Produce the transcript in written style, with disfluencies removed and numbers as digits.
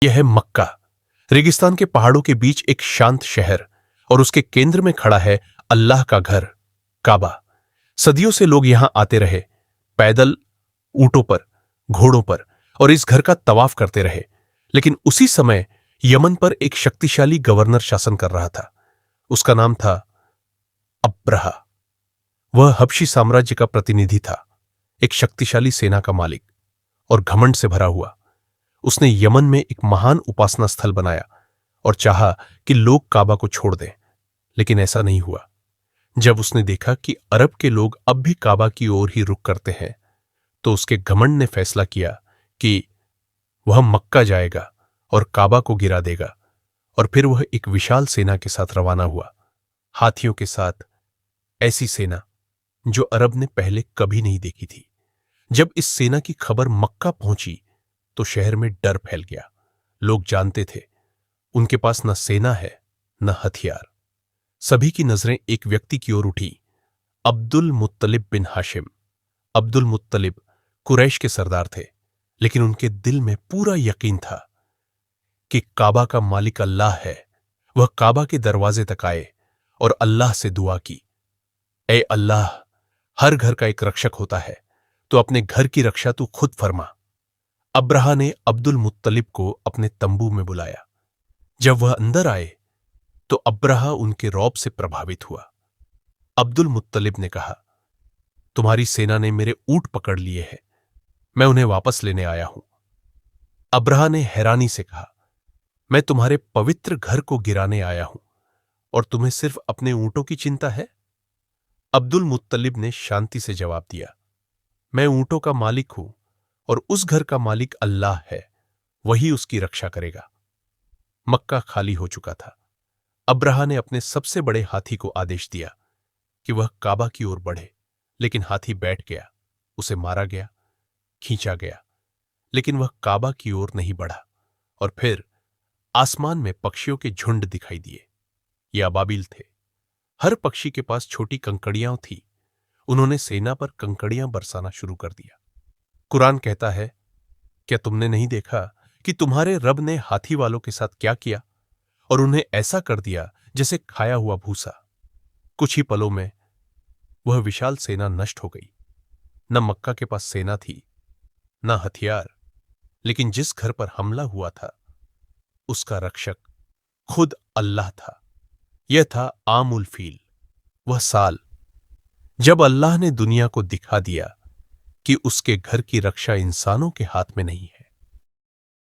यह है मक्का, रेगिस्तान के पहाड़ों के बीच एक शांत शहर, और उसके केंद्र में खड़ा है अल्लाह का घर, काबा। सदियों से लोग यहां आते रहे, पैदल, ऊंटों पर, घोड़ों पर, और इस घर का तवाफ करते रहे। लेकिन उसी समय यमन पर एक शक्तिशाली गवर्नर शासन कर रहा था। उसका नाम था अब्रहा। वह हबशी साम्राज्य का प्रतिनिधि था, एक शक्तिशाली सेना का मालिक और घमंड से भरा हुआ। उसने यमन में एक महान उपासना स्थल बनाया और चाहा कि लोग काबा को छोड़ दें, लेकिन ऐसा नहीं हुआ। जब उसने देखा कि अरब के लोग अब भी काबा की ओर ही रुख करते हैं, तो उसके घमंड ने फैसला किया कि वह मक्का जाएगा और काबा को गिरा देगा। और फिर वह एक विशाल सेना के साथ रवाना हुआ, हाथियों के साथ, ऐसी सेना जो अरब ने पहले कभी नहीं देखी थी। जब इस सेना की खबर मक्का पहुंची तो शहर में डर फैल गया। लोग जानते थे उनके पास न सेना है न हथियार। सभी की नजरें एक व्यक्ति की ओर उठी, अब्दुल मुत्तलिब बिन हाशिम। अब्दुल मुत्तलिब कुरैश के सरदार थे, लेकिन उनके दिल में पूरा यकीन था कि काबा का मालिक अल्लाह है। वह काबा के दरवाजे तक आए और अल्लाह से दुआ की, ए अल्लाह, हर घर का एक रक्षक होता है, तो अपने घर की रक्षा तू खुद फरमा। अब्रहा ने अब्दुल मुत्तलिब को अपने तंबू में बुलाया। जब वह अंदर आए तो अब्रहा उनके रौब से प्रभावित हुआ। अब्दुल मुत्तलिब ने कहा, तुम्हारी सेना ने मेरे ऊंट पकड़ लिए हैं, मैं उन्हें वापस लेने आया हूं। अब्रहा ने हैरानी से कहा, मैं तुम्हारे पवित्र घर को गिराने आया हूं और तुम्हें सिर्फ अपने ऊंटों की चिंता है? अब्दुल मुत्तलिब ने शांति से जवाब दिया, मैं ऊंटों का मालिक हूं और उस घर का मालिक अल्लाह है, वही उसकी रक्षा करेगा। मक्का खाली हो चुका था। अब्रहा ने अपने सबसे बड़े हाथी को आदेश दिया कि वह काबा की ओर बढ़े, लेकिन हाथी बैठ गया। उसे मारा गया, खींचा गया, लेकिन वह काबा की ओर नहीं बढ़ा। और फिर आसमान में पक्षियों के झुंड दिखाई दिए। ये अबाबिल थे। हर पक्षी के पास छोटी कंकड़ियां थी। उन्होंने सेना पर कंकड़ियां बरसाना शुरू कर दिया। कुरान कहता है, क्या तुमने नहीं देखा कि तुम्हारे रब ने हाथी वालों के साथ क्या किया, और उन्हें ऐसा कर दिया जैसे खाया हुआ भूसा। कुछ ही पलों में वह विशाल सेना नष्ट हो गई। न मक्का के पास सेना थी, न हथियार, लेकिन जिस घर पर हमला हुआ था उसका रक्षक खुद अल्लाह था। यह था आमुल फील, वह साल जब अल्लाह ने दुनिया को दिखा दिया कि उसके घर की रक्षा इंसानों के हाथ में नहीं है।